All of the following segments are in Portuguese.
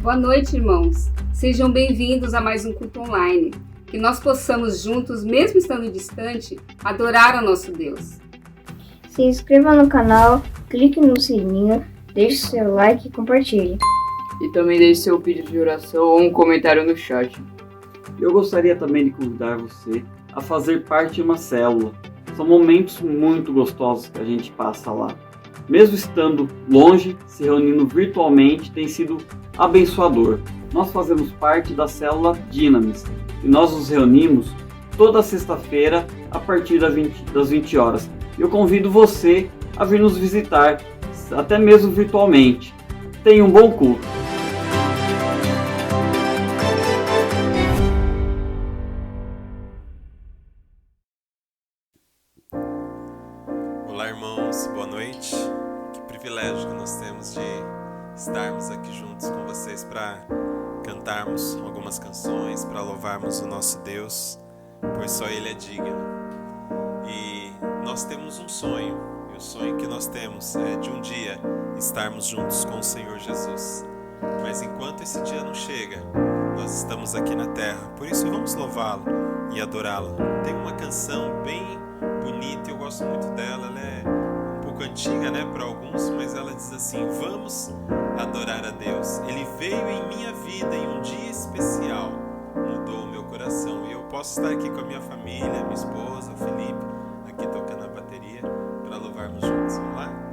Boa noite, irmãos. Sejam bem-vindos a mais um culto online. Que nós possamos juntos, mesmo estando distante, adorar ao nosso Deus. Se inscreva no canal, clique no sininho, deixe seu like e compartilhe. E também deixe seu pedido de oração ou um comentário no chat. Eu gostaria também de convidar você a fazer parte de uma célula. São momentos muito gostosos que a gente passa lá. Mesmo estando longe, se reunindo virtualmente, tem sido abençoador. Nós fazemos parte da célula Dynamis e nós nos reunimos toda sexta-feira a partir das 20 horas. Eu convido você a vir nos visitar, até mesmo virtualmente. Tenha um bom culto. Olá, irmãos, boa noite. Que privilégio que nós temos de estarmos aqui juntos com vocês para cantarmos algumas canções, para louvarmos o nosso Deus, pois só Ele é digno. E nós temos um sonho, e o sonho que nós temos é de um dia estarmos juntos com o Senhor Jesus. Mas enquanto esse dia não chega, nós estamos aqui na terra, por isso vamos louvá-lo e adorá-lo. Tem uma canção bem bonita, eu gosto muito dela, ela é um pouco antiga, né, para alguns, mas ela diz assim: vamos adorar a Deus. Ele veio em minha vida em um dia especial, mudou o meu coração. E eu posso estar aqui com a minha família, minha esposa, o Felipe, aqui tocando a bateria, para louvarmos juntos. Vamos lá?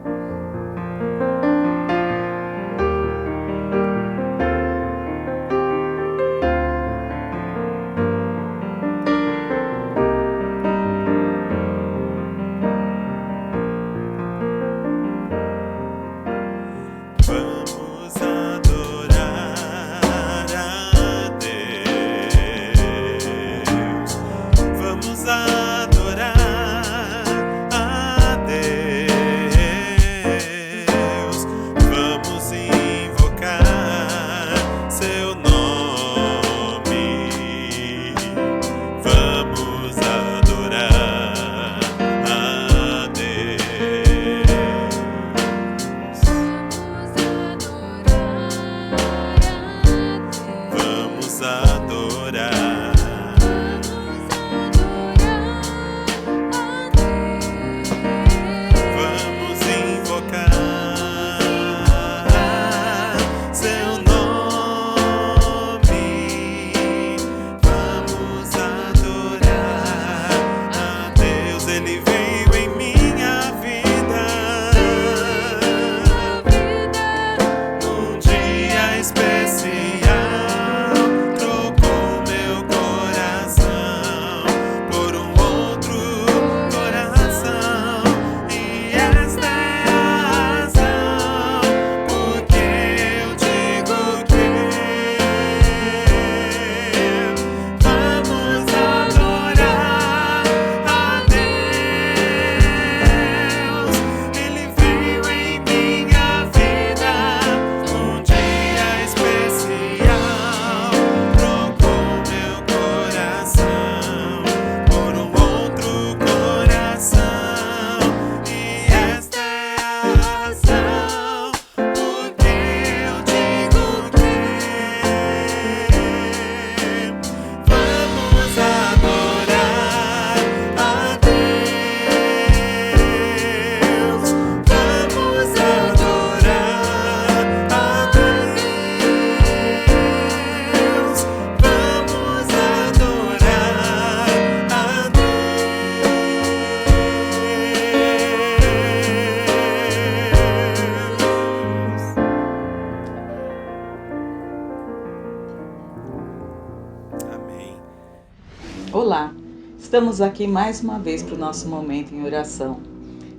Olá, estamos aqui mais uma vez para o nosso momento em oração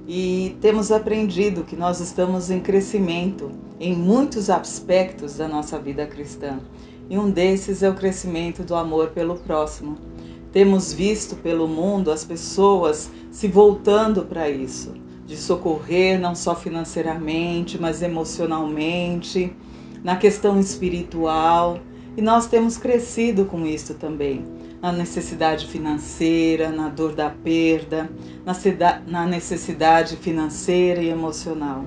e temos aprendido que nós estamos em crescimento em muitos aspectos da nossa vida cristã e um desses é o crescimento do amor pelo próximo. Temos visto pelo mundo as pessoas se voltando para isso, de socorrer não só financeiramente, mas emocionalmente, na questão espiritual, e nós temos crescido com isso também. Na necessidade financeira, na dor da perda, na necessidade financeira e emocional.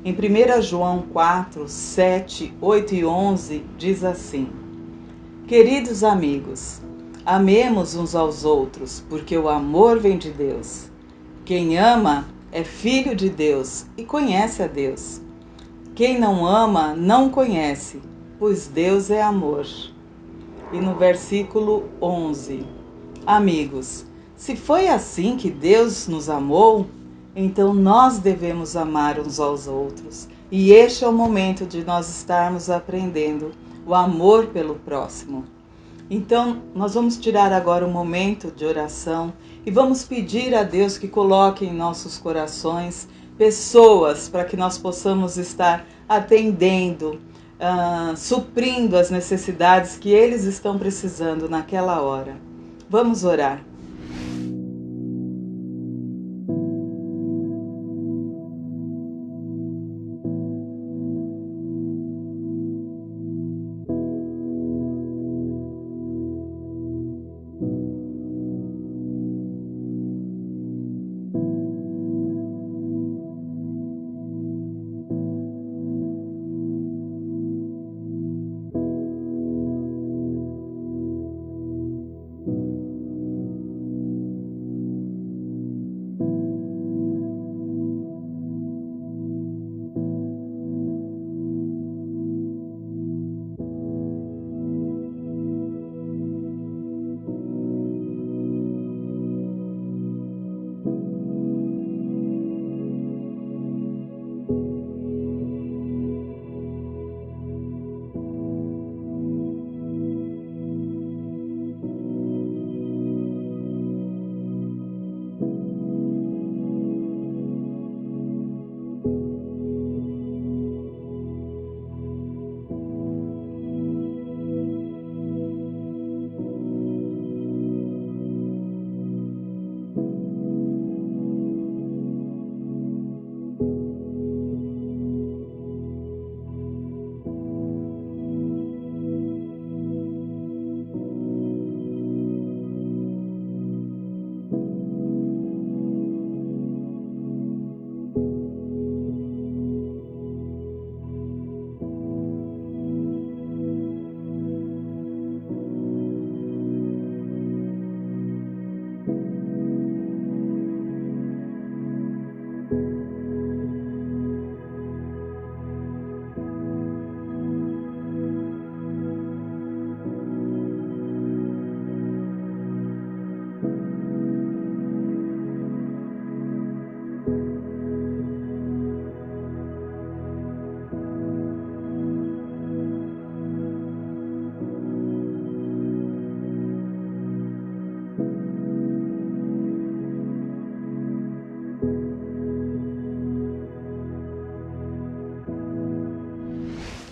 Em 1 João 4, 7, 8 e 11 diz assim: Queridos amigos, amemos uns aos outros, porque o amor vem de Deus. Quem ama é filho de Deus e conhece a Deus. Quem não ama não conhece, pois Deus é amor. E no versículo 11: Amigos, se foi assim que Deus nos amou, então nós devemos amar uns aos outros. E este é o momento de nós estarmos aprendendo o amor pelo próximo. Então, nós vamos tirar agora um momento de oração e vamos pedir a Deus que coloque em nossos corações pessoas para que nós possamos estar atendendo, suprindo as necessidades que eles estão precisando naquela hora. Vamos orar.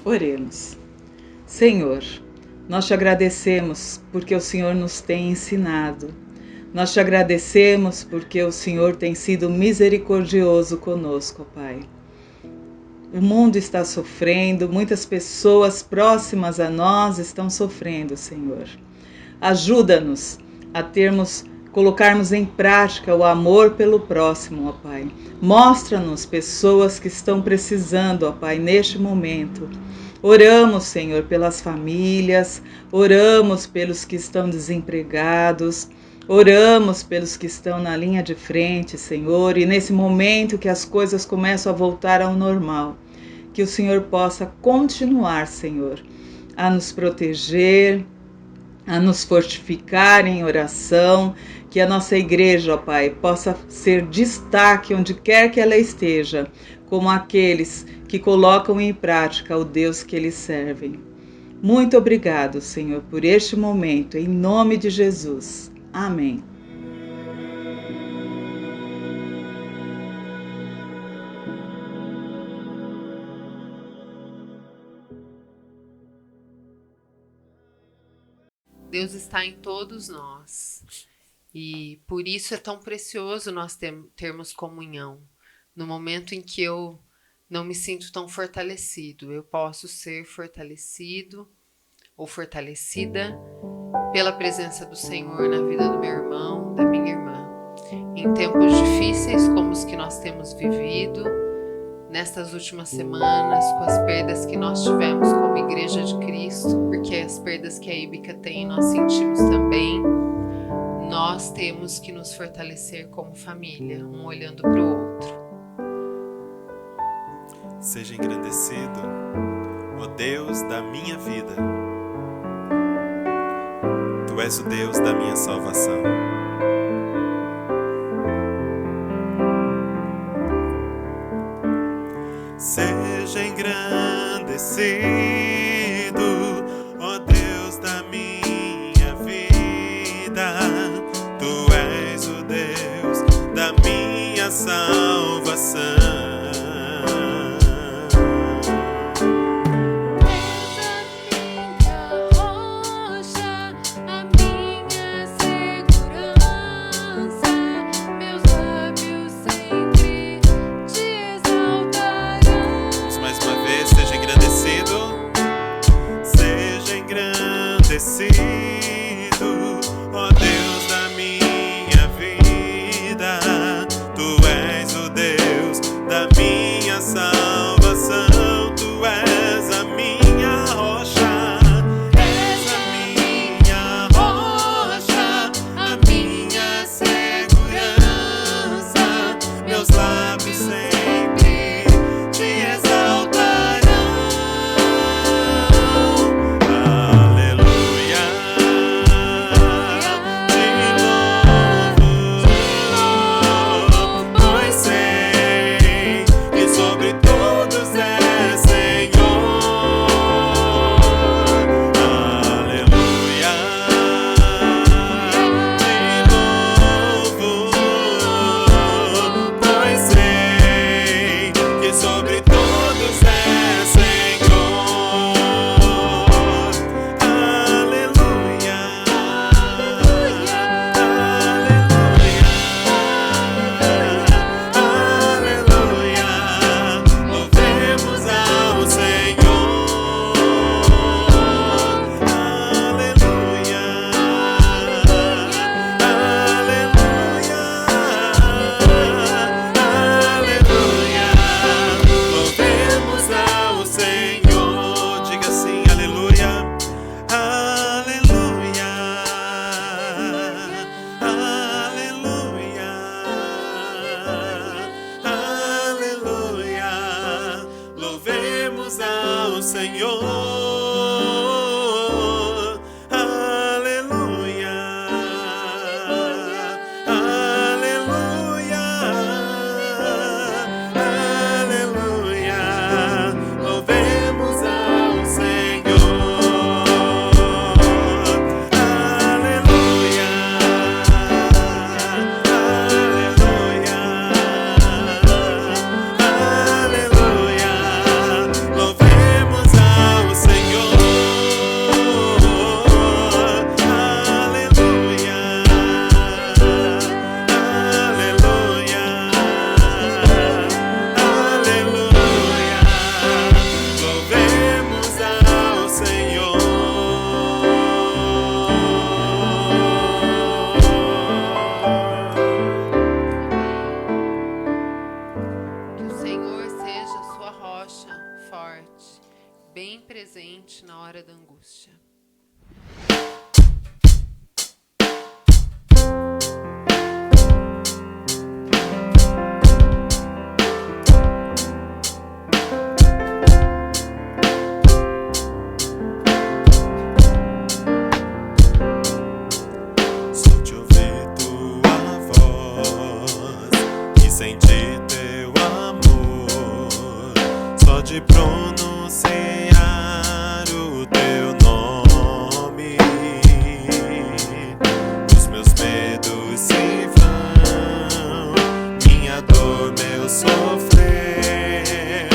Oremos. Senhor, nós te agradecemos porque o Senhor nos tem ensinado. Nós te agradecemos porque o Senhor tem sido misericordioso conosco, Pai. O mundo está sofrendo, muitas pessoas próximas a nós estão sofrendo, Senhor. Ajuda-nos a colocarmos em prática o amor pelo próximo, ó Pai. Mostra-nos pessoas que estão precisando, ó Pai, neste momento. Oramos, Senhor, pelas famílias, oramos pelos que estão desempregados, oramos pelos que estão na linha de frente, Senhor, e nesse momento que as coisas começam a voltar ao normal, que o Senhor possa continuar, Senhor, a nos proteger, a nos fortificar em oração, que a nossa igreja, ó Pai, possa ser destaque onde quer que ela esteja, como aqueles que colocam em prática o Deus que eles servem. Muito obrigado, Senhor, por este momento, em nome de Jesus. Amém. Deus está em todos nós e por isso é tão precioso nós termos comunhão. No momento em que eu não me sinto tão fortalecido, eu posso ser fortalecido ou fortalecida pela presença do Senhor na vida do meu irmão, da minha irmã. Em tempos difíceis como os que nós temos vivido, nestas últimas semanas, com as perdas que nós tivemos como Igreja de Cristo, porque as perdas que a Íbica tem nós sentimos também. Nós temos que nos fortalecer como família, um olhando para o outro. Seja engrandecido, ó Deus da minha vida. Tu és o Deus da minha salvação. Seja engrandecido, ó Deus da minha vida. Tu és o Deus da minha salvação. Ó Deus da minha vida, Tu és o Deus da minha salvação. Tu és a minha rocha, és a minha rocha, a minha segurança. Meus lábios sempre Te exaltarão. Bem presente na hora da angústia. Só te ouvir tua voz e sentir teu amor, só de pronunciar o teu nome, os meus medos se vão, minha dor, meu sofrer,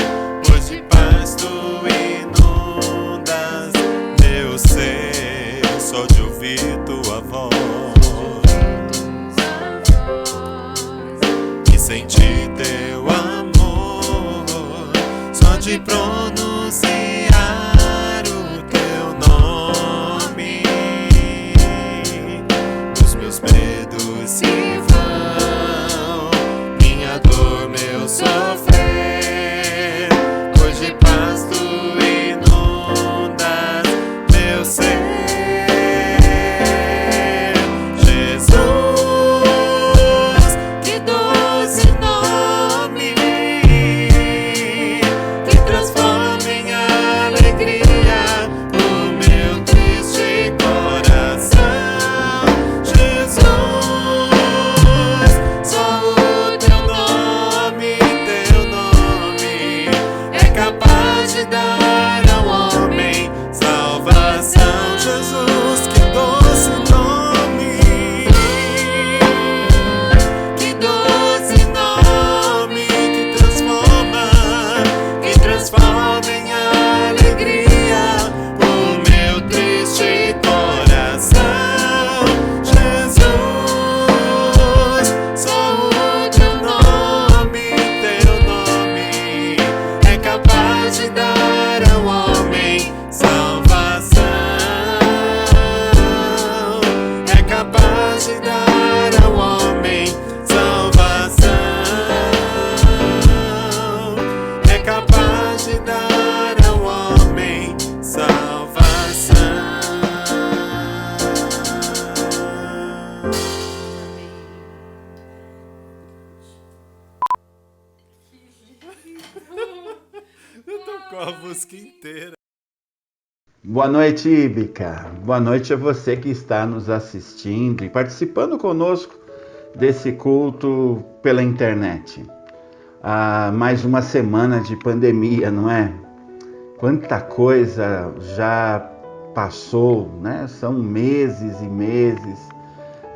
pois de paz tu inundas meu ser, só de ouvir tua voz e sentir teu amor, só de pronunciar o teu nome, os meus medos se vão, minha dor, meu sofrer, com a música inteira. Boa noite, Íbica. Boa noite a você que está nos assistindo e participando conosco desse culto pela internet. Mais uma semana de pandemia, não é? Quanta coisa já passou, né? São meses e meses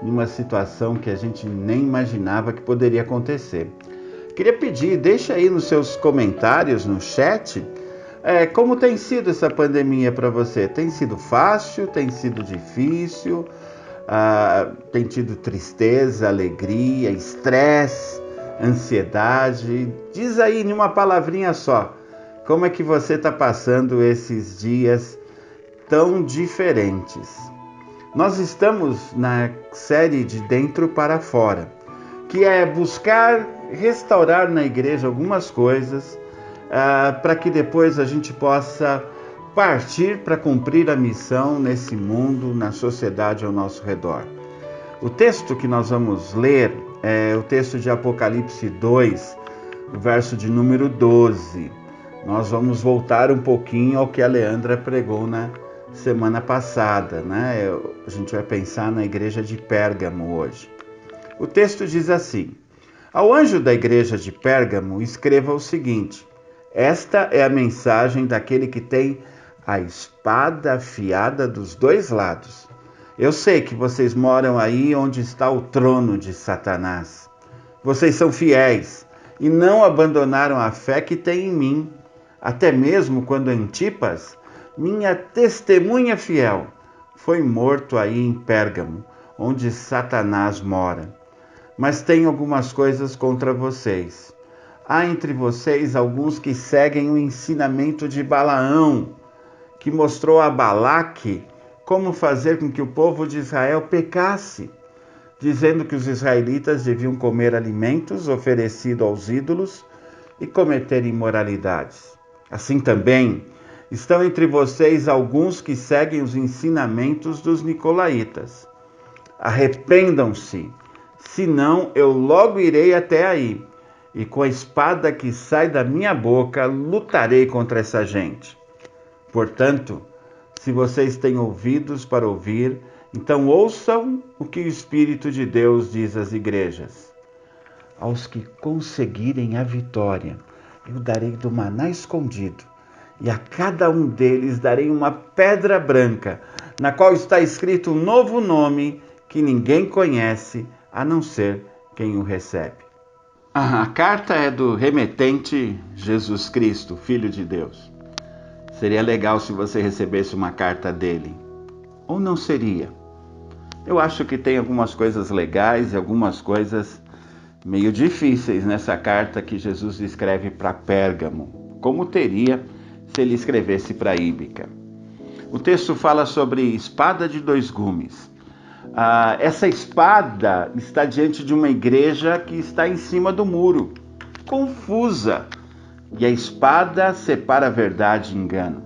numa situação que a gente nem imaginava que poderia acontecer. Queria pedir, deixa aí nos seus comentários, no chat, como tem sido essa pandemia para você? Tem sido fácil? Tem sido difícil? Tem tido tristeza, alegria, estresse, ansiedade? Diz aí em uma palavrinha só, como é que você está passando esses dias tão diferentes? Nós estamos na série de Dentro para Fora, que é buscar restaurar na igreja algumas coisas para que depois a gente possa partir para cumprir a missão nesse mundo, na sociedade ao nosso redor. O texto que nós vamos ler é o texto de Apocalipse 2, o verso de número 12. Nós vamos voltar um pouquinho ao que a Leandra pregou na semana passada, né? A gente vai pensar na igreja de Pérgamo hoje. O texto diz assim: ao anjo da igreja de Pérgamo, escreva o seguinte: esta é a mensagem daquele que tem a espada afiada dos dois lados. Eu sei que vocês moram aí onde está o trono de Satanás. Vocês são fiéis e não abandonaram a fé que tem em mim, até mesmo quando Antipas, minha testemunha fiel, foi morto aí em Pérgamo, onde Satanás mora. Mas tenho algumas coisas contra vocês. Há entre vocês alguns que seguem o ensinamento de Balaão, que mostrou a Balaque como fazer com que o povo de Israel pecasse, dizendo que os israelitas deviam comer alimentos oferecidos aos ídolos e cometer imoralidades. Assim também estão entre vocês alguns que seguem os ensinamentos dos nicolaítas. Arrependam-se, senão eu logo irei até aí, e com a espada que sai da minha boca lutarei contra essa gente. Portanto, se vocês têm ouvidos para ouvir, então ouçam o que o Espírito de Deus diz às igrejas. Aos que conseguirem a vitória, eu darei do maná escondido, e a cada um deles darei uma pedra branca, na qual está escrito um novo nome que ninguém conhece, a não ser quem o recebe. A carta é do remetente Jesus Cristo, Filho de Deus. Seria legal se você recebesse uma carta dele. Ou não seria? Eu acho que tem algumas coisas legais e algumas coisas meio difíceis nessa carta que Jesus escreve para Pérgamo, como teria se ele escrevesse para Íbica. O texto fala sobre espada de dois gumes. Essa espada está diante de uma igreja que está em cima do muro, confusa, e a espada separa a verdade e engano.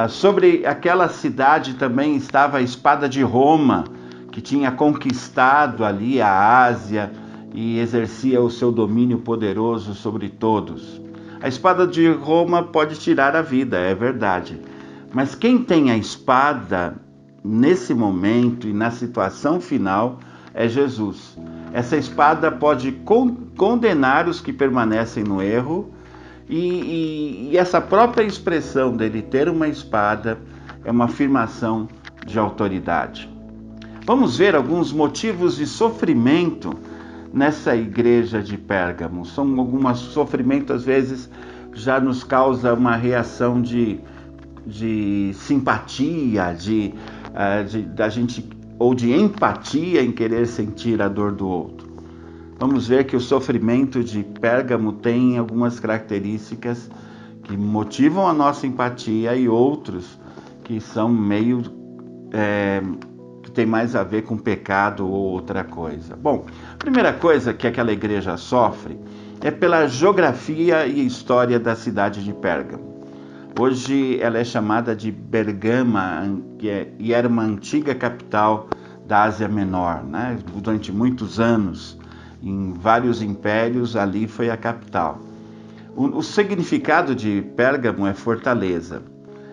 Sobre aquela cidade também estava a espada de Roma, que tinha conquistado ali a Ásia e exercia o seu domínio poderoso sobre todos. A espada de Roma pode tirar a vida, é verdade, mas quem tem a espada nesse momento e na situação final é Jesus. Essa espada pode condenar os que permanecem no erro e essa própria expressão dele ter uma espada é uma afirmação de autoridade. Vamos ver alguns motivos de sofrimento nessa igreja de Pérgamo. São alguns sofrimentos, às vezes, já nos causa uma reação de simpatia, da gente, ou de empatia em querer sentir a dor do outro. Vamos ver que o sofrimento de Pérgamo tem algumas características que motivam a nossa empatia e outros que são meio que tem mais a ver com pecado ou outra coisa. Bom, a primeira coisa que aquela igreja sofre é pela geografia e história da cidade de Pérgamo. Hoje ela é chamada de Bergama, e era uma antiga capital da Ásia Menor, né? Durante muitos anos, em vários impérios, ali foi a capital. O significado de Pérgamo é fortaleza.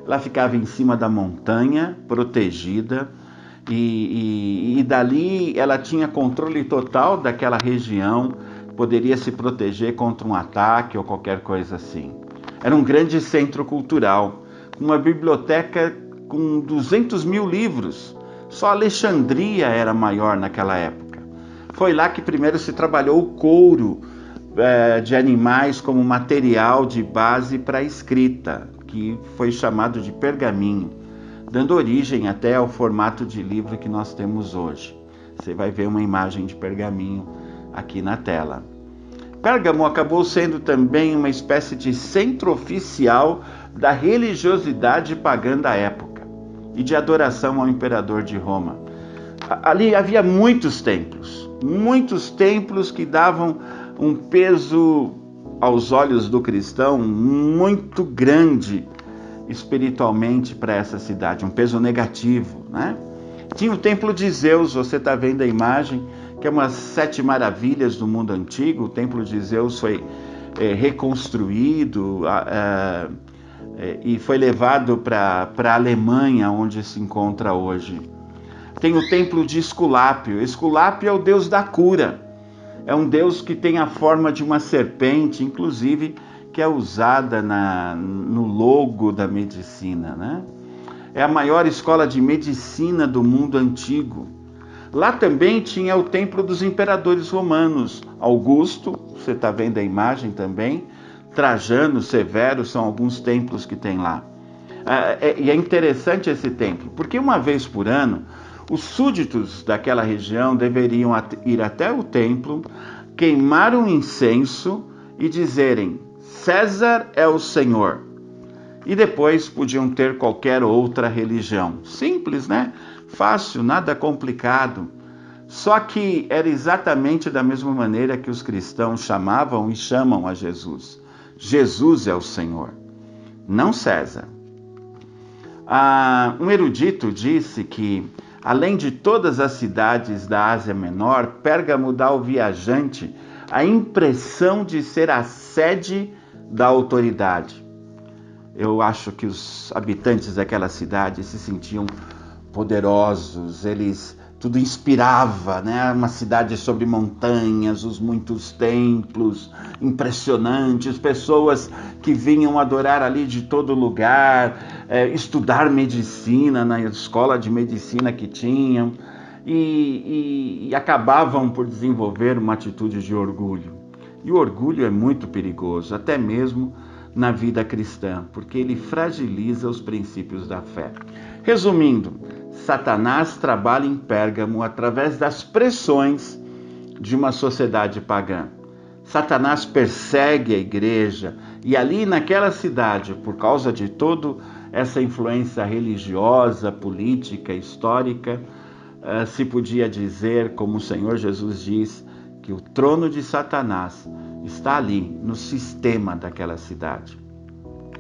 Ela ficava em cima da montanha, protegida, e dali ela tinha controle total daquela região, poderia se proteger contra um ataque ou qualquer coisa assim. Era um grande centro cultural, uma biblioteca com 200 mil livros. Só Alexandria era maior naquela época. Foi lá que primeiro se trabalhou o couro de animais como material de base para a escrita, que foi chamado de pergaminho, dando origem até ao formato de livro que nós temos hoje. Você vai ver uma imagem de pergaminho aqui na tela. Pérgamo acabou sendo também uma espécie de centro oficial da religiosidade pagã da época e de adoração ao imperador de Roma. Ali havia muitos templos que davam um peso aos olhos do cristão muito grande espiritualmente para essa cidade, um peso negativo, né? Tinha o templo de Zeus, você está vendo a imagem, que é uma das 7 maravilhas do mundo antigo. O templo de Zeus foi reconstruído e foi levado para a Alemanha, onde se encontra hoje. Tem o templo de Esculápio. Esculápio é o deus da cura. É um deus que tem a forma de uma serpente, inclusive, que é usada no logo da medicina, né? É a maior escola de medicina do mundo antigo. Lá também tinha o templo dos imperadores romanos. Augusto, você está vendo a imagem também. Trajano, Severo, são alguns templos que tem lá. E é interessante esse templo, porque uma vez por ano, os súditos daquela região deveriam ir até o templo, queimar um incenso e dizerem: César é o Senhor. E depois podiam ter qualquer outra religião. Simples, né? Fácil, nada complicado. Só que era exatamente da mesma maneira que os cristãos chamavam e chamam a Jesus. Jesus é o Senhor, não César. Um erudito disse que, além de todas as cidades da Ásia Menor, Pérgamo dá ao viajante a impressão de ser a sede da autoridade. Eu acho que os habitantes daquela cidade se sentiam poderosos, tudo inspirava, né? Uma cidade sobre montanhas, os muitos templos impressionantes, pessoas que vinham adorar ali de todo lugar, estudar medicina na escola de medicina que tinham e acabavam por desenvolver uma atitude de orgulho. E o orgulho é muito perigoso, até mesmo na vida cristã, porque ele fragiliza os princípios da fé. Resumindo, Satanás trabalha em Pérgamo através das pressões de uma sociedade pagã. Satanás persegue a igreja e ali naquela cidade, por causa de toda essa influência religiosa, política, histórica, se podia dizer, como o Senhor Jesus diz, que o trono de Satanás está ali, no sistema daquela cidade.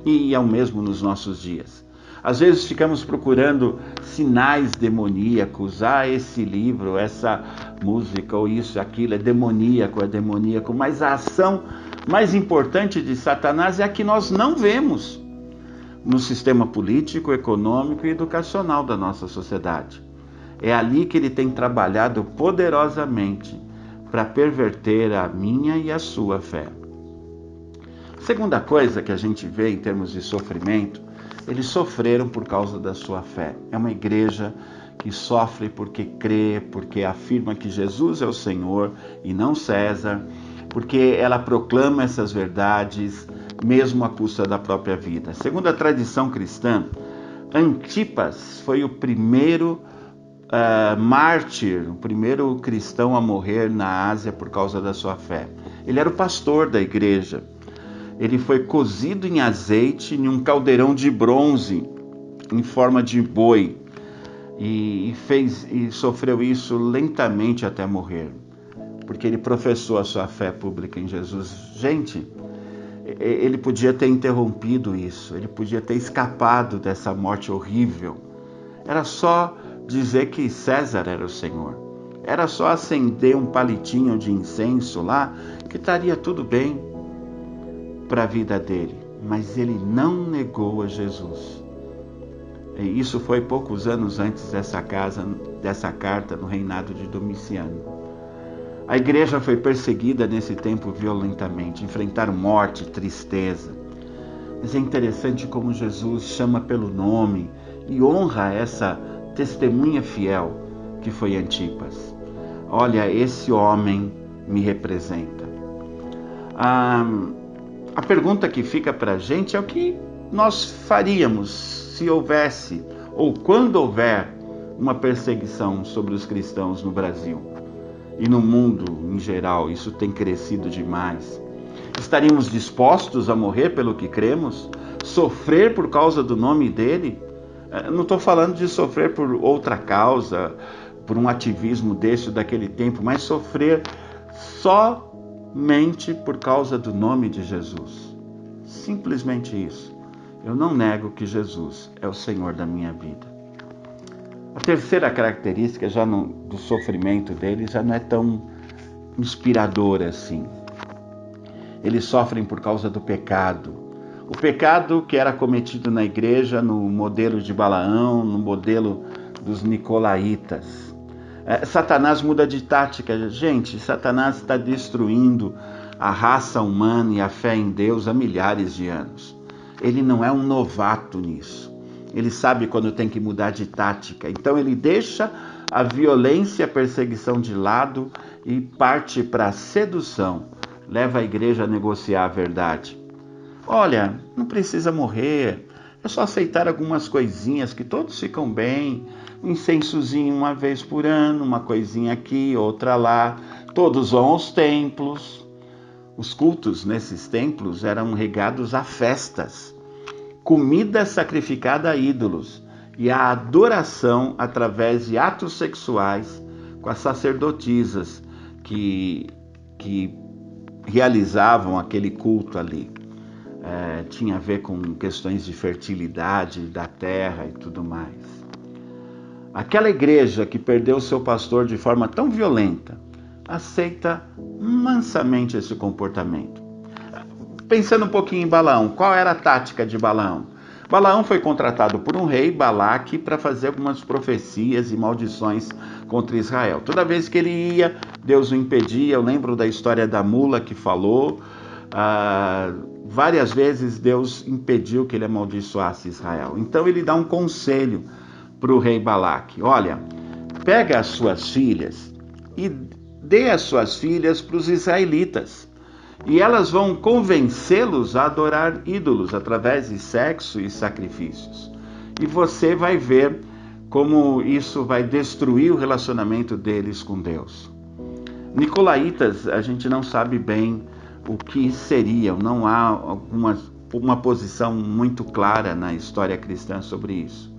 E é o mesmo nos nossos dias. Às vezes ficamos procurando sinais demoníacos. Esse livro, essa música, ou isso, aquilo, é demoníaco, mas a ação mais importante de Satanás é a que nós não vemos no sistema político, econômico e educacional da nossa sociedade. É ali que ele tem trabalhado poderosamente para perverter a minha e a sua fé. Segunda coisa que a gente vê em termos de sofrimento, eles sofreram por causa da sua fé. É uma igreja que sofre porque crê, porque afirma que Jesus é o Senhor e não César, porque ela proclama essas verdades mesmo à custa da própria vida. Segundo a tradição cristã, Antipas foi o primeiro mártir, o primeiro cristão a morrer na Ásia por causa da sua fé. Ele era o pastor da igreja. Ele foi cozido em azeite em um caldeirão de bronze em forma de boi e sofreu isso lentamente até morrer, porque ele professou a sua fé pública em Jesus. Gente, ele podia ter interrompido isso, ele podia ter escapado dessa morte horrível. Era só dizer que César era o Senhor. Era só acender um palitinho de incenso lá que estaria tudo bem. para a vida dele, mas ele não negou a Jesus. E isso foi poucos anos antes dessa carta no reinado de Domiciano. A igreja foi perseguida nesse tempo violentamente, enfrentaram morte, tristeza. Mas é interessante como Jesus chama pelo nome e honra essa testemunha fiel que foi Antipas. Olha, esse homem me representa. A pergunta que fica para a gente é o que nós faríamos se houvesse, ou quando houver, uma perseguição sobre os cristãos no Brasil e no mundo em geral. Isso tem crescido demais. Estaríamos dispostos a morrer pelo que cremos? Sofrer por causa do nome dele? Não estou falando de sofrer por outra causa, por um ativismo desse ou daquele tempo, mas sofrer somente por causa do nome de Jesus. Simplesmente isso. Eu não nego que Jesus é o Senhor da minha vida. A terceira característica do sofrimento dele já não é tão inspiradora assim. Eles sofrem por causa do pecado. O pecado que era cometido na igreja no modelo de Balaão, no modelo dos nicolaítas. Satanás muda de tática. Gente, Satanás está destruindo a raça humana e a fé em Deus há milhares de anos. Ele não é um novato nisso. Ele sabe quando tem que mudar de tática. Então ele deixa a violência e a perseguição de lado e parte para a sedução. Leva a igreja a negociar a verdade. Olha, não precisa morrer. É só aceitar algumas coisinhas que todos ficam bem. Um incensozinho uma vez por ano, uma coisinha aqui, outra lá. Todos vão aos templos. Os cultos nesses templos eram regados a festas, comida sacrificada a ídolos e a adoração através de atos sexuais com as sacerdotisas que realizavam aquele culto ali. Tinha a ver com questões de fertilidade da terra e tudo mais. Aquela igreja que perdeu seu pastor de forma tão violenta aceita mansamente esse comportamento. Pensando um pouquinho em Balaão, qual era a tática de Balaão? Balaão foi contratado por um rei, Balaque, para fazer algumas profecias e maldições contra Israel. Toda vez que ele ia, Deus o impedia. Eu lembro da história da mula que falou. Várias vezes Deus impediu que ele amaldiçoasse Israel. Então ele dá um conselho para o rei Balaque. Olha, pega as suas filhas e dê as suas filhas para os israelitas. E elas vão convencê-los a adorar ídolos através de sexo e sacrifícios. E você vai ver como isso vai destruir o relacionamento deles com Deus. Nicolaítas, a gente não sabe bem o que seriam. Não há uma posição muito clara na história cristã sobre isso.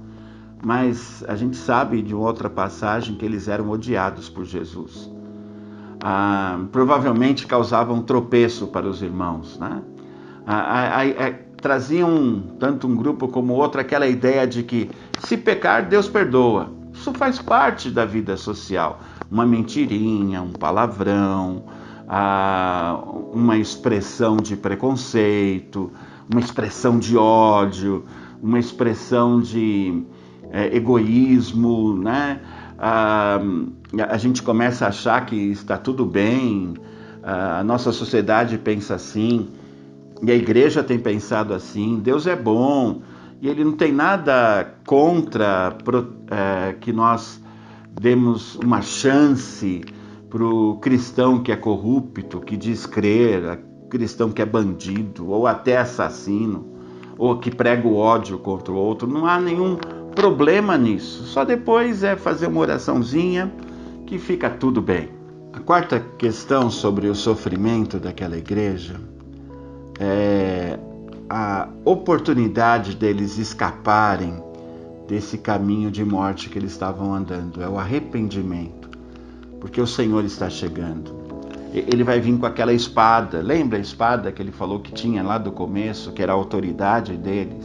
Mas a gente sabe de outra passagem que eles eram odiados por Jesus. Provavelmente causavam tropeço para os irmãos, né? Traziam tanto um grupo como outro aquela ideia de que se pecar, Deus perdoa. Isso faz parte da vida social. Uma mentirinha, um palavrão, uma expressão de preconceito, uma expressão de ódio, uma expressão de egoísmo, né? A gente começa a achar que está tudo bem, a nossa sociedade pensa assim, e a igreja tem pensado assim. Deus é bom, e Ele não tem nada contra que nós demos uma chance para o cristão que é corrupto, que diz crer, cristão que é bandido, ou até assassino, ou que prega o ódio contra o outro. Não há nenhum problema nisso. Só depois é fazer uma oraçãozinha que fica tudo bem. A quarta questão sobre o sofrimento daquela igreja é a oportunidade deles escaparem desse caminho de morte que eles estavam andando. É o arrependimento, porque o Senhor está chegando. Ele vai vir com aquela espada. Lembra a espada que ele falou que tinha lá do começo, que era a autoridade deles?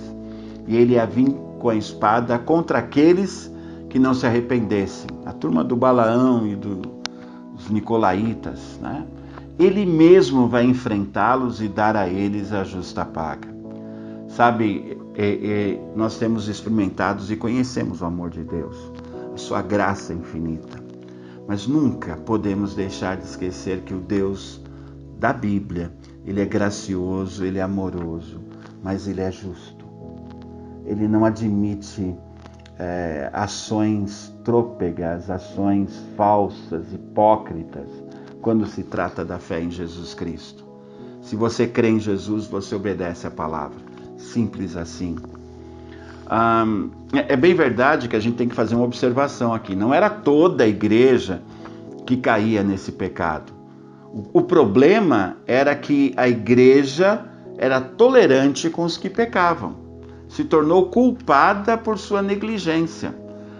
E ele ia vir com a espada contra aqueles que não se arrependessem. A turma do Balaão e dos nicolaítas, né? Ele mesmo vai enfrentá-los e dar a eles a justa paga. Sabe, nós temos experimentado e conhecemos o amor de Deus, a sua graça infinita. Mas nunca podemos deixar de esquecer que o Deus da Bíblia, Ele é gracioso, Ele é amoroso, mas Ele é justo. Ele não admite ações trôpegas, ações falsas, hipócritas, quando se trata da fé em Jesus Cristo. Se você crê em Jesus, você obedece a palavra. Simples assim. É bem verdade que a gente tem que fazer uma observação aqui. Não era toda a igreja que caía nesse pecado. O problema era que a igreja era tolerante com os que pecavam. Se tornou culpada por sua negligência.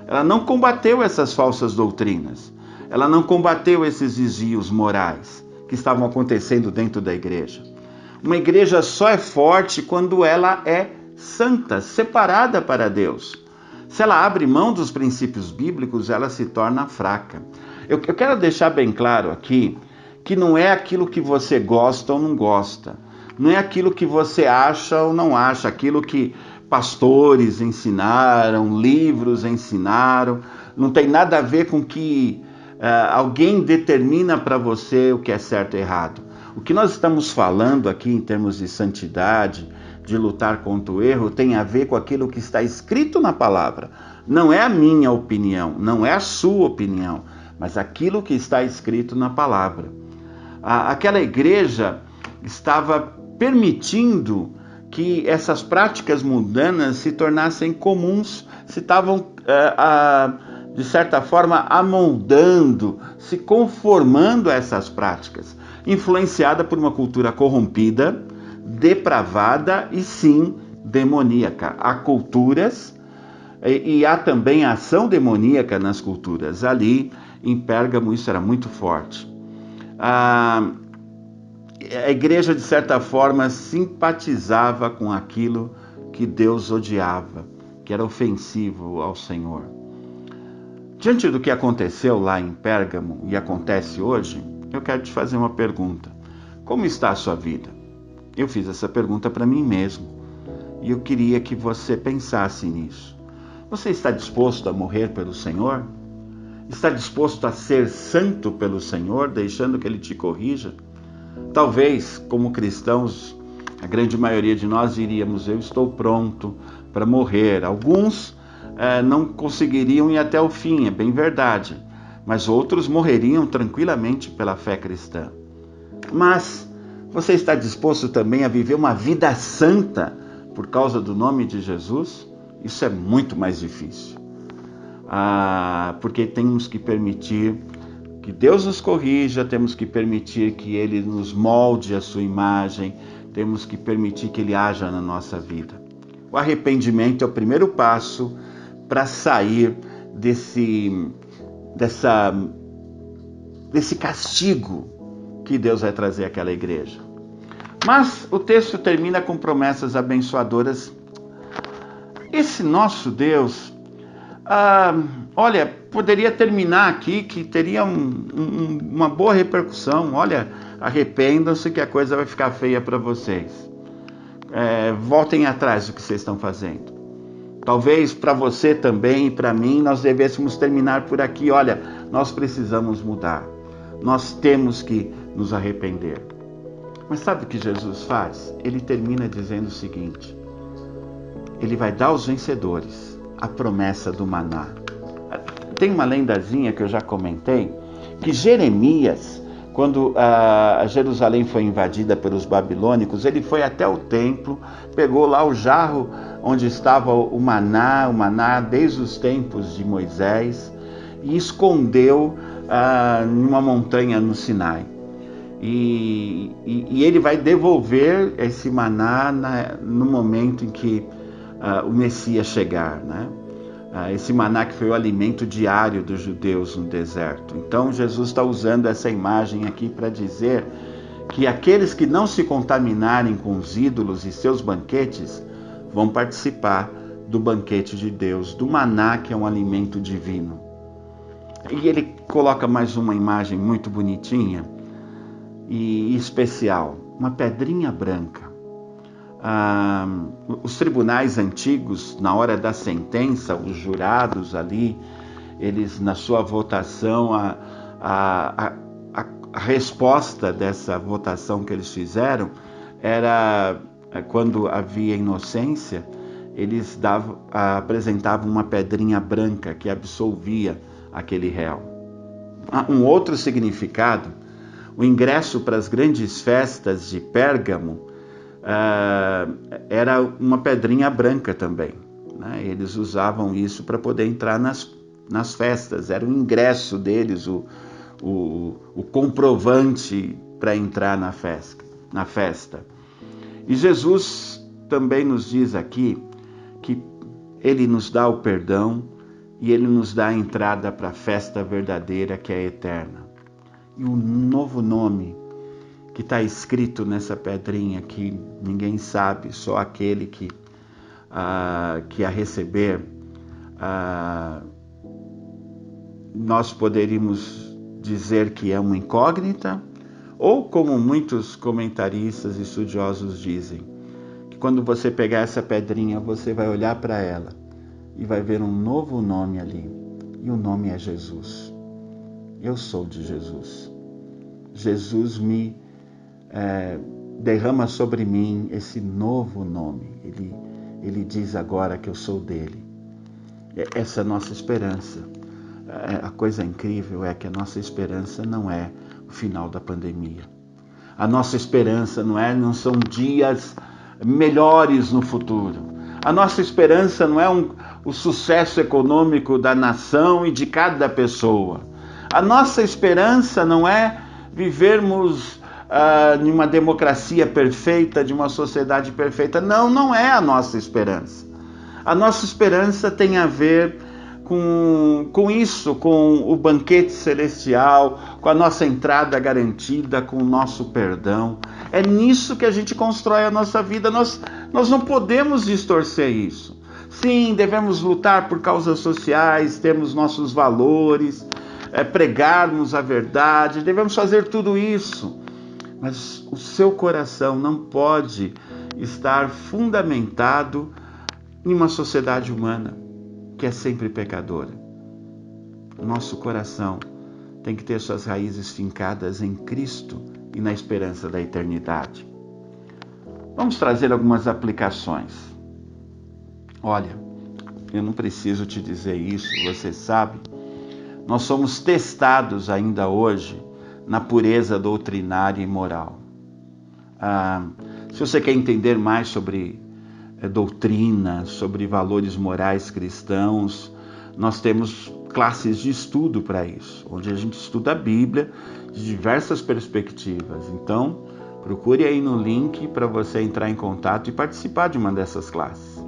Ela não combateu essas falsas doutrinas. Ela não combateu esses desvios morais que estavam acontecendo dentro da igreja. Uma igreja só é forte quando ela é santa, separada para Deus. Se ela abre mão dos princípios bíblicos, ela se torna fraca. Eu quero deixar bem claro aqui que não é aquilo que você gosta ou não gosta. Não é aquilo que você acha ou não acha, aquilo que pastores ensinaram, livros ensinaram. Não tem nada a ver com que alguém determina para você o que é certo e errado. O que nós estamos falando aqui em termos de santidade, de lutar contra o erro, tem a ver com aquilo que está escrito na palavra. Não é a minha opinião, não é a sua opinião, mas aquilo que está escrito na palavra. Aquela igreja estava permitindo que essas práticas mundanas se tornassem comuns, se estavam, de certa forma, amoldando, se conformando a essas práticas, influenciada por uma cultura corrompida, depravada e sim demoníaca. Há culturas e há também a ação demoníaca nas culturas. Ali em Pérgamo isso era muito forte. A igreja, de certa forma, simpatizava com aquilo que Deus odiava, que era ofensivo ao Senhor. Diante do que aconteceu lá em Pérgamo e acontece hoje, eu quero te fazer uma pergunta. Como está a sua vida? Eu fiz essa pergunta para mim mesmo e eu queria que você pensasse nisso. Você está disposto a morrer pelo Senhor? Está disposto a ser santo pelo Senhor, deixando que Ele te corrija? Talvez, como cristãos, a grande maioria de nós diríamos, eu estou pronto para morrer. Alguns não conseguiriam ir até o fim, é bem verdade, mas outros morreriam tranquilamente pela fé cristã. Mas você está disposto também a viver uma vida santa por causa do nome de Jesus? Isso é muito mais difícil. Porque temos que permitir que Deus nos corrija, temos que permitir que Ele nos molde a sua imagem, temos que permitir que Ele haja na nossa vida. O arrependimento é o primeiro passo para sair desse castigo que Deus vai trazer àquela igreja. Mas o texto termina com promessas abençoadoras. Esse nosso Deus, olha, poderia terminar aqui que teria uma boa repercussão. Olha, arrependam-se que a coisa vai ficar feia para vocês. Voltem atrás do que vocês estão fazendo. Talvez para você também e para mim nós devêssemos terminar por aqui. Olha, nós precisamos mudar. Nós temos que nos arrepender. Mas sabe o que Jesus faz? Ele termina dizendo o seguinte: Ele vai dar aos vencedores a promessa do maná. Tem uma lendazinha que eu já comentei, que Jeremias, quando Jerusalém foi invadida pelos babilônicos, ele foi até o templo, pegou lá o jarro onde estava o maná desde os tempos de Moisés, e escondeu em uma montanha no Sinai. E ele vai devolver esse maná no momento em que o Messias chegar, né? Esse maná que foi o alimento diário dos judeus no deserto. Então Jesus está usando essa imagem aqui para dizer que aqueles que não se contaminarem com os ídolos e seus banquetes vão participar do banquete de Deus, do maná, que é um alimento divino. E ele coloca mais uma imagem muito bonitinha. e especial, uma pedrinha branca. Os tribunais antigos, na hora da sentença, os jurados ali, eles na sua votação, a resposta dessa votação que eles fizeram era, quando havia inocência, eles apresentavam uma pedrinha branca que absolvia aquele réu. Um outro significado, o ingresso para as grandes festas de Pérgamo era uma pedrinha branca também, né? Eles usavam isso para poder entrar nas festas, era o ingresso deles, o comprovante para entrar na festa. E Jesus também nos diz aqui que Ele nos dá o perdão e Ele nos dá a entrada para a festa verdadeira, que é eterna. E o novo nome que está escrito nessa pedrinha, que ninguém sabe, só aquele que a receber, nós poderíamos dizer que é uma incógnita, ou como muitos comentaristas e estudiosos dizem, que quando você pegar essa pedrinha, você vai olhar para ela e vai ver um novo nome ali, e o nome é Jesus. Eu sou de Jesus. Jesus me derrama sobre mim esse novo nome. Ele diz agora que eu sou dele. Essa é a nossa esperança. A coisa incrível é que a nossa esperança não é o final da pandemia. A nossa esperança não são dias melhores no futuro. A nossa esperança não é o sucesso econômico da nação e de cada pessoa. A nossa esperança não é vivermos em uma democracia perfeita, de uma sociedade perfeita. Não é a nossa esperança. A nossa esperança tem a ver com isso, com o banquete celestial, com a nossa entrada garantida, com o nosso perdão. É nisso que a gente constrói a nossa vida. Nós não podemos distorcer isso. Sim, devemos lutar por causas sociais, temos nossos valores, pregarmos a verdade, devemos fazer tudo isso. Mas o seu coração não pode estar fundamentado em uma sociedade humana que é sempre pecadora. O nosso coração tem que ter suas raízes fincadas em Cristo e na esperança da eternidade. Vamos trazer algumas aplicações. Olha, eu não preciso te dizer isso, você sabe. Nós somos testados ainda hoje na pureza doutrinária e moral. Se você quer entender mais sobre doutrina, sobre valores morais cristãos, nós temos classes de estudo para isso, onde a gente estuda a Bíblia de diversas perspectivas. Então, procure aí no link para você entrar em contato e participar de uma dessas classes.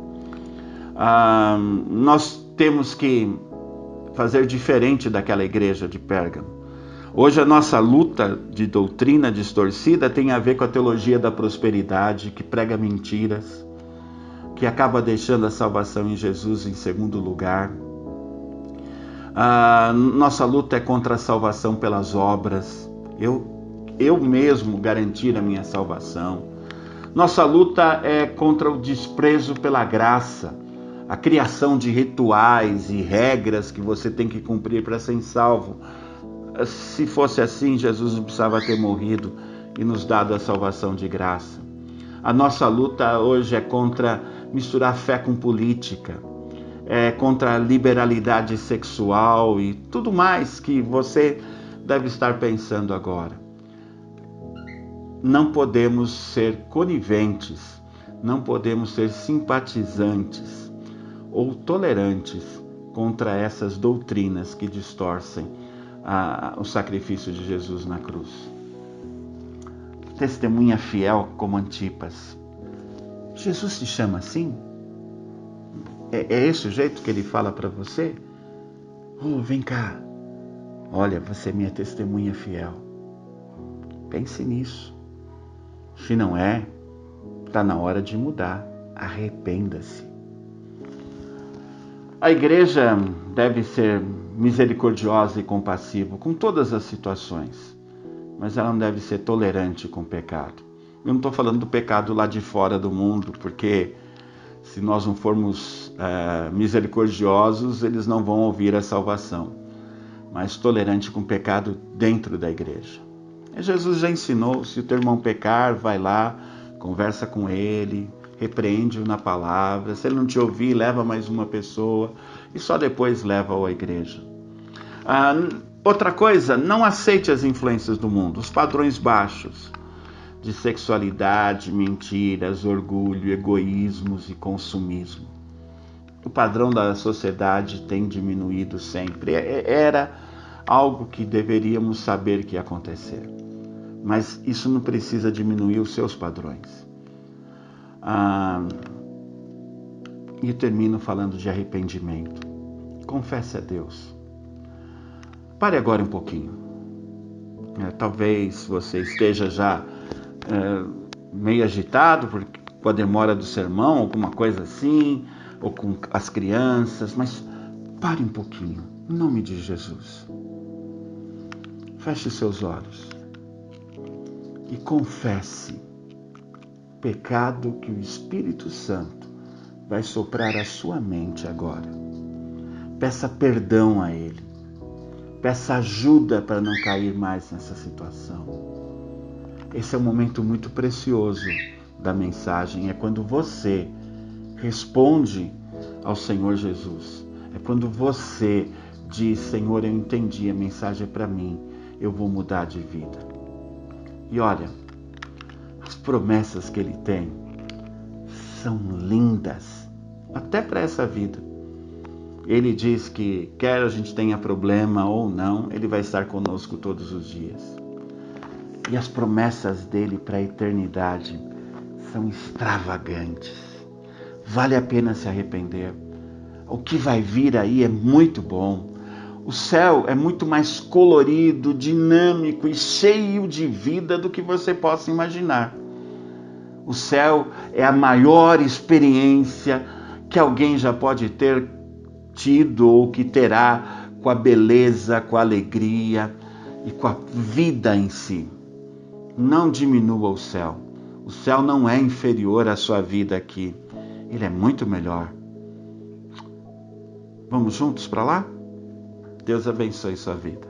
Nós temos que fazer diferente daquela igreja de Pérgamo. Hoje a nossa luta de doutrina distorcida tem a ver com a teologia da prosperidade, que prega mentiras, que acaba deixando a salvação em Jesus em segundo lugar. Nossa luta é contra a salvação pelas obras, eu mesmo garantir a minha salvação. Nossa luta é contra o desprezo pela graça, a criação de rituais e regras que você tem que cumprir para ser salvo. Se fosse assim, Jesus não precisava ter morrido e nos dado a salvação de graça. A nossa luta hoje é contra misturar fé com política, é contra a liberalidade sexual e tudo mais que você deve estar pensando agora. Não podemos ser coniventes, não podemos ser simpatizantes ou tolerantes contra essas doutrinas que distorcem o sacrifício de Jesus na cruz. Testemunha fiel como Antipas. Jesus te chama assim? É esse o jeito que ele fala para você? Vem cá. Olha, você é minha testemunha fiel. Pense nisso. Se não é, está na hora de mudar. Arrependa-se. A igreja deve ser misericordiosa e compassiva com todas as situações. mas ela não deve ser tolerante com o pecado. Eu não estou falando do pecado lá de fora do mundo, porque se nós não formos misericordiosos, eles não vão ouvir a salvação. Mas tolerante com o pecado dentro da igreja. E Jesus já ensinou, se o teu irmão pecar, vai lá, conversa com ele, repreende-o na palavra. Se ele não te ouvir, leva mais uma pessoa e só depois leva-o à igreja. Outra coisa, não aceite as influências do mundo, os padrões baixos de sexualidade, mentiras, orgulho, egoísmos e consumismo. O padrão da sociedade tem diminuído sempre. Era algo que deveríamos saber que ia acontecer. Mas isso não precisa diminuir os seus padrões. E eu termino falando de arrependimento. Confesse a Deus. Pare agora um pouquinho. Talvez você esteja já meio agitado com a demora do sermão, alguma coisa assim, ou com as crianças, mas pare um pouquinho, em nome de Jesus. Feche seus olhos e confesse o pecado que o Espírito Santo vai soprar à sua mente agora. Peça perdão a Ele. Peça ajuda para não cair mais nessa situação. Esse é um momento muito precioso da mensagem. É quando você responde ao Senhor Jesus. É quando você diz: Senhor, eu entendi, a mensagem é para mim. Eu vou mudar de vida. E olha, as promessas que Ele tem são lindas, até para essa vida. Ele diz que quer a gente tenha problema ou não, Ele vai estar conosco todos os dias. E as promessas dele para a eternidade são extravagantes. Vale a pena se arrepender. O que vai vir aí é muito bom. O céu é muito mais colorido, dinâmico e cheio de vida do que você possa imaginar. O céu é a maior experiência que alguém já pode ter tido ou que terá com a beleza, com a alegria e com a vida em si. Não diminua o céu. O céu não é inferior à sua vida aqui. Ele é muito melhor. Vamos juntos para lá? Deus abençoe sua vida.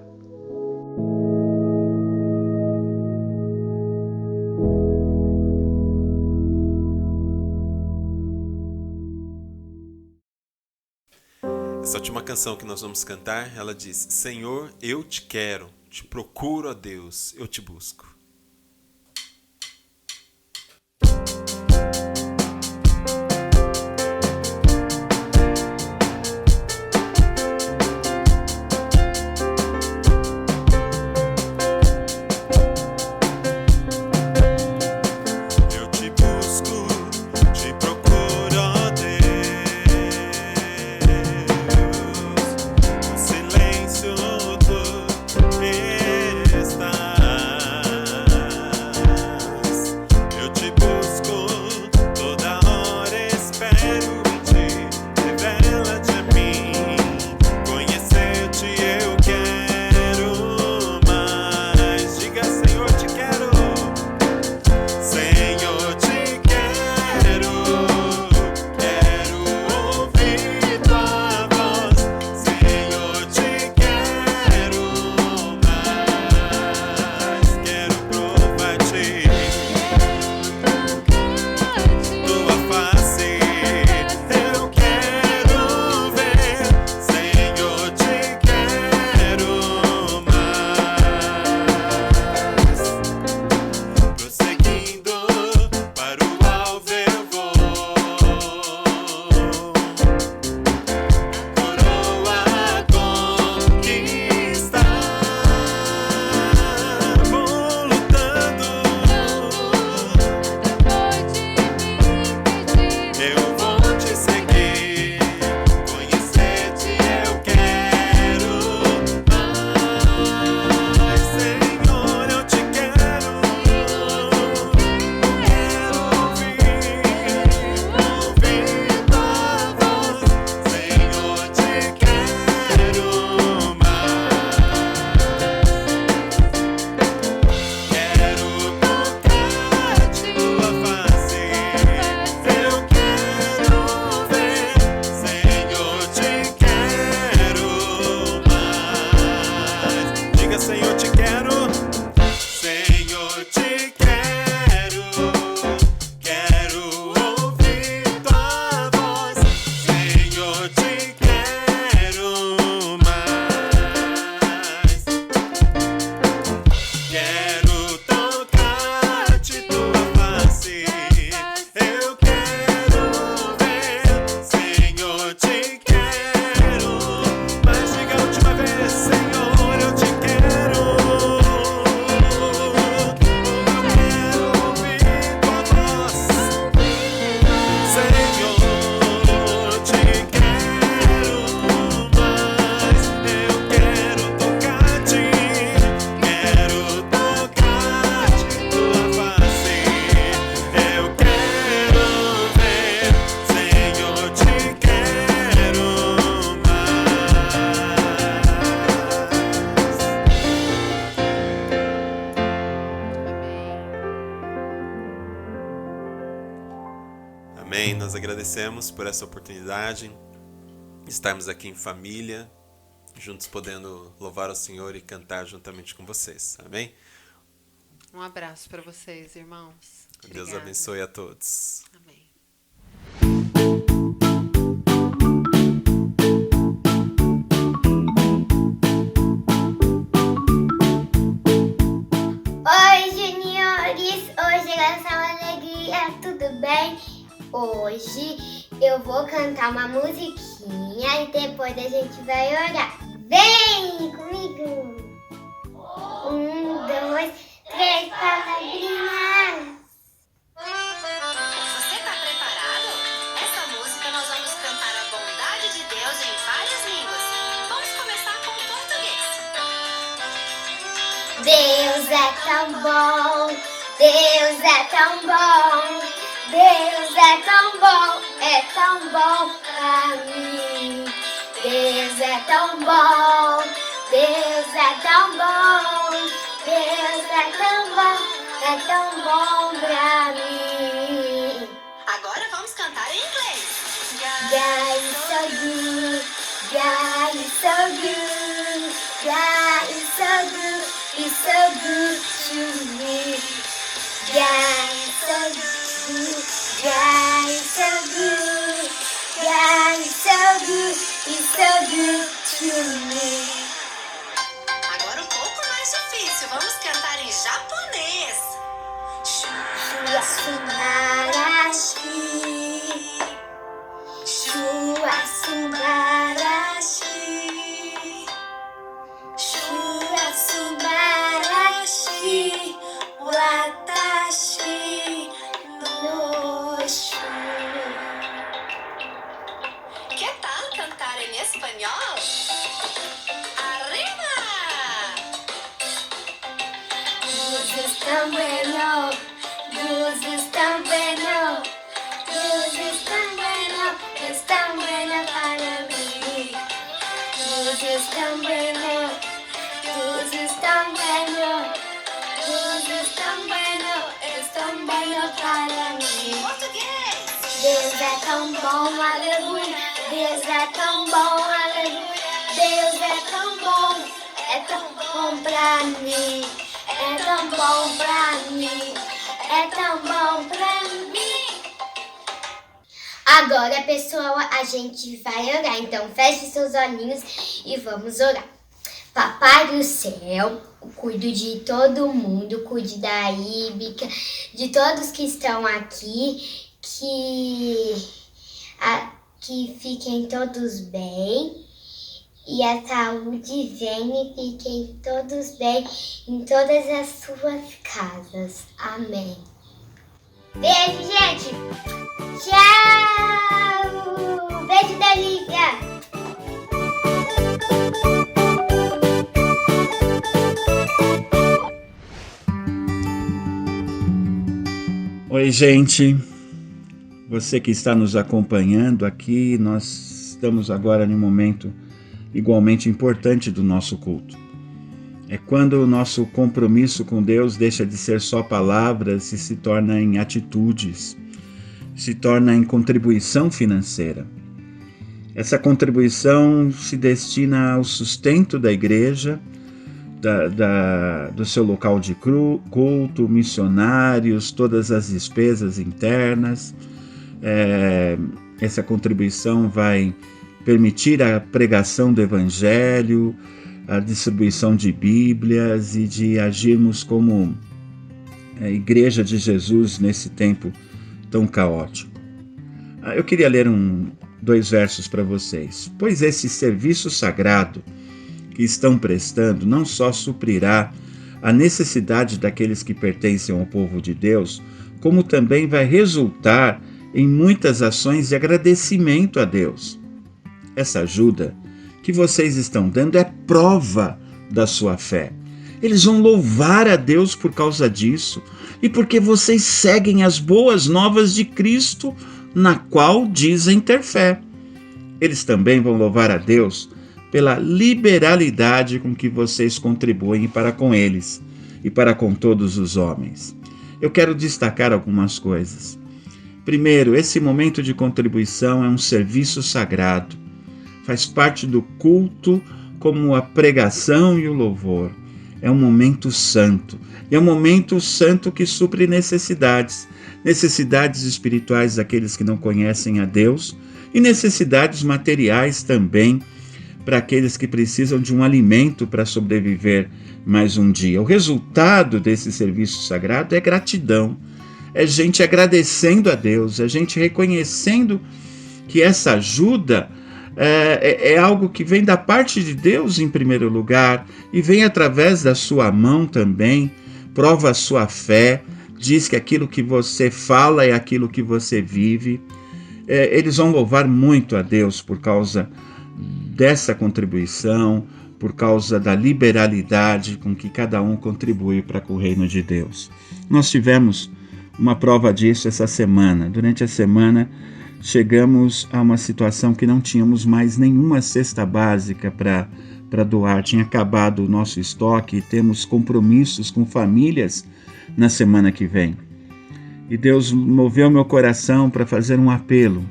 Essa última canção que nós vamos cantar, ela diz: Senhor, eu te quero, te procuro, ó Deus, eu te busco. Silêncio tu está. Amém? Nós agradecemos por essa oportunidade, estarmos aqui em família, juntos podendo louvar ao Senhor e cantar juntamente com vocês. Amém? Um abraço para vocês, irmãos. Deus Obrigada. abençoe a todos. Amém. Oi, juniores! Hoje é uma alegria, tudo bem? Hoje eu vou cantar uma musiquinha e depois a gente vai orar. Vem comigo! 1, 2, 3, palavrinhas! Você está preparado? Essa música nós vamos cantar a bondade de Deus em várias línguas. Vamos começar com o português. Deus é tão bom, Deus é tão bom, Deus é tão bom pra mim. Deus é tão bom, Deus é tão bom, Deus é tão bom pra mim. Agora vamos cantar em inglês. God is so good, God is so good, God is so good, He's so good to me. God is so good, God is so good, God is so good, He's so good to me. Agora um pouco mais difícil. Vamos cantar em japonês. Shua subarashi, Shua subarashi, Shua subarashi, watashi no shu. Que tal cantar em espanhol? Arriba! Dios es tan bueno, Dios es tan bueno, Dios es tan bueno para mí. Dios es tan bueno, Dios es tan bueno, Dios es tan bueno para mí. Português! Deus é tão bom, aleluia. Deus é tão bom, aleluia. Deus é tão bom pra mim. É tão bom pra mim. É tão bom pra mim. Agora, pessoal, a gente vai orar. Então, feche seus olhinhos e vamos orar. Papai do céu, cuide de todo mundo, cuide da Íbica, de todos que estão aqui, que fiquem todos bem e a saúde venha e fiquem todos bem em todas as suas casas. Amém. Beijo, gente! Tchau! Beijo da Lívia! Oi, gente. Você que está nos acompanhando aqui, nós estamos agora em um momento igualmente importante do nosso culto. É quando o nosso compromisso com Deus deixa de ser só palavras e se torna em atitudes, se torna em contribuição financeira. Essa contribuição se destina ao sustento da igreja, do seu local de culto, missionários, todas as despesas internas. Essa contribuição vai permitir a pregação do Evangelho, a distribuição de Bíblias e de agirmos como Igreja de Jesus nesse tempo tão caótico. Eu queria ler 2 versos para vocês. Pois esse serviço sagrado que estão prestando não só suprirá a necessidade daqueles que pertencem ao povo de Deus, como também vai resultar em muitas ações de agradecimento a Deus. Essa ajuda que vocês estão dando é prova da sua fé. Eles vão louvar a Deus por causa disso e porque vocês seguem as boas novas de Cristo, na qual dizem ter fé. Eles também vão louvar a Deus pela liberalidade com que vocês contribuem para com eles e para com todos os homens. Eu quero destacar algumas coisas. Primeiro, esse momento de contribuição é um serviço sagrado. Faz parte do culto como a pregação e o louvor. É um momento santo. E é um momento santo que supre necessidades espirituais daqueles que não conhecem a Deus e necessidades materiais também para aqueles que precisam de um alimento para sobreviver mais um dia. O resultado desse serviço sagrado é gratidão. É gente agradecendo a Deus, é gente reconhecendo que essa ajuda é algo que vem da parte de Deus em primeiro lugar e vem através da sua mão também, prova a sua fé, diz que aquilo que você fala é aquilo que você vive. Eles vão louvar muito a Deus por causa dessa contribuição, por causa da liberalidade com que cada um contribui para com o reino de Deus. Nós tivemos uma prova disso essa semana. Durante a semana, chegamos a uma situação que não tínhamos mais nenhuma cesta básica para doar. Tinha acabado o nosso estoque e temos compromissos com famílias na semana que vem. E Deus moveu meu coração para fazer um apelo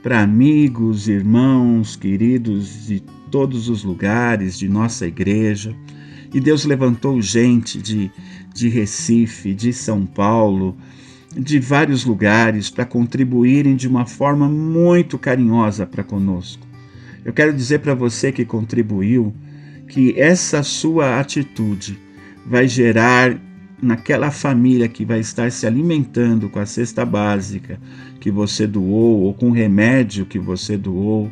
para amigos, irmãos, queridos de todos os lugares de nossa igreja. E Deus levantou gente de Recife, de São Paulo, de vários lugares para contribuírem de uma forma muito carinhosa para conosco. Eu quero dizer para você que contribuiu que essa sua atitude vai gerar naquela família que vai estar se alimentando com a cesta básica que você doou ou com o remédio que você doou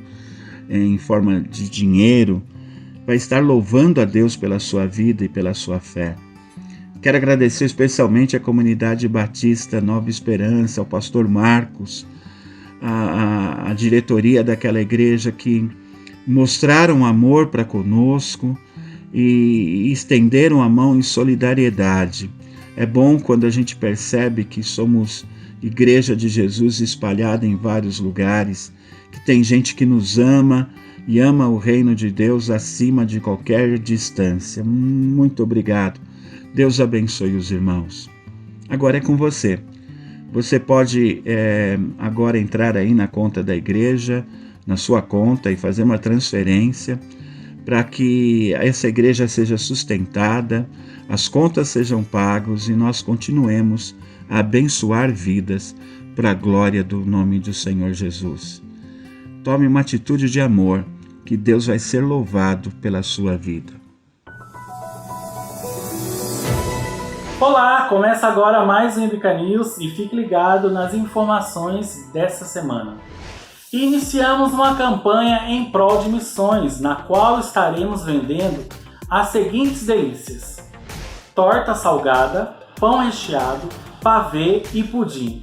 em forma de dinheiro, vai estar louvando a Deus pela sua vida e pela sua fé. Quero agradecer especialmente à comunidade batista Nova Esperança, ao pastor Marcos, a diretoria daquela igreja que mostraram amor para conosco e estenderam a mão em solidariedade. É bom quando a gente percebe que somos Igreja de Jesus espalhada em vários lugares, que tem gente que nos ama e ama o reino de Deus acima de qualquer distância. Muito obrigado. Deus abençoe os irmãos. Agora é com você. Você pode agora entrar aí na conta da igreja, na sua conta, e fazer uma transferência para que essa igreja seja sustentada, as contas sejam pagas e nós continuemos a abençoar vidas para a glória do nome do Senhor Jesus. Tome uma atitude de amor, que Deus vai ser louvado pela sua vida. Olá, começa agora mais um Íbica News e fique ligado nas informações dessa semana. Iniciamos uma campanha em prol de missões, na qual estaremos vendendo as seguintes delícias: torta salgada, pão recheado, pavê e pudim.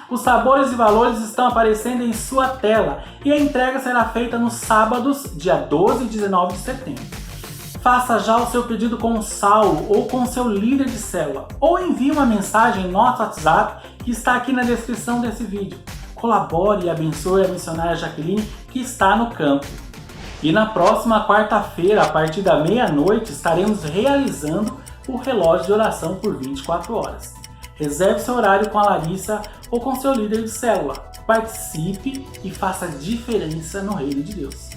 Os sabores e valores estão aparecendo em sua tela e a entrega será feita nos sábados, dia 12 e 19 de setembro. Faça já o seu pedido com o Saulo ou com o seu líder de célula, ou envie uma mensagem em nosso WhatsApp que está aqui na descrição desse vídeo. Colabore e abençoe a missionária Jaqueline, que está no campo. E na próxima quarta-feira, a partir da meia-noite, estaremos realizando o relógio de oração por 24 horas. Reserve seu horário com a Larissa ou com seu líder de célula. Participe e faça diferença no reino de Deus.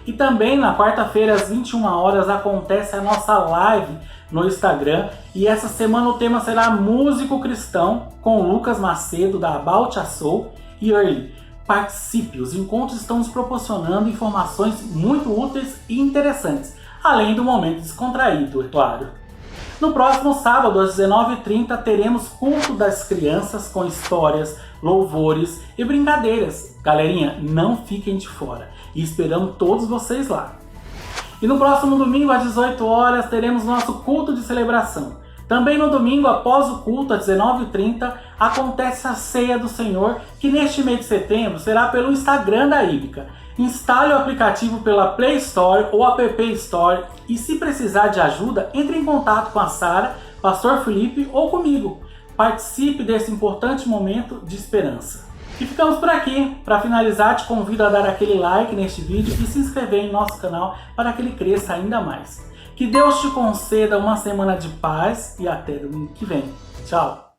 E também na quarta-feira, às 21 horas, acontece a nossa live no Instagram. E essa semana o tema será Músico Cristão, com Lucas Macedo, da About a Soul e Early. Participe, os encontros estão nos proporcionando informações muito úteis e interessantes, além do momento descontraído, é claro. No próximo sábado, às 19h30, teremos culto das crianças com histórias, louvores e brincadeiras. Galerinha, não fiquem de fora e esperamos todos vocês lá. E no próximo domingo, às 18 horas, teremos nosso culto de celebração. Também no domingo, após o culto, às 19h30, acontece a Ceia do Senhor, que neste mês de setembro será pelo Instagram da Íbica. Instale o aplicativo pela Play Store ou App Store e, se precisar de ajuda, entre em contato com a Sara, Pastor Felipe ou comigo. Participe desse importante momento de esperança. E ficamos por aqui. Para finalizar, te convido a dar aquele like neste vídeo e se inscrever em nosso canal para que ele cresça ainda mais. Que Deus te conceda uma semana de paz e até domingo que vem. Tchau!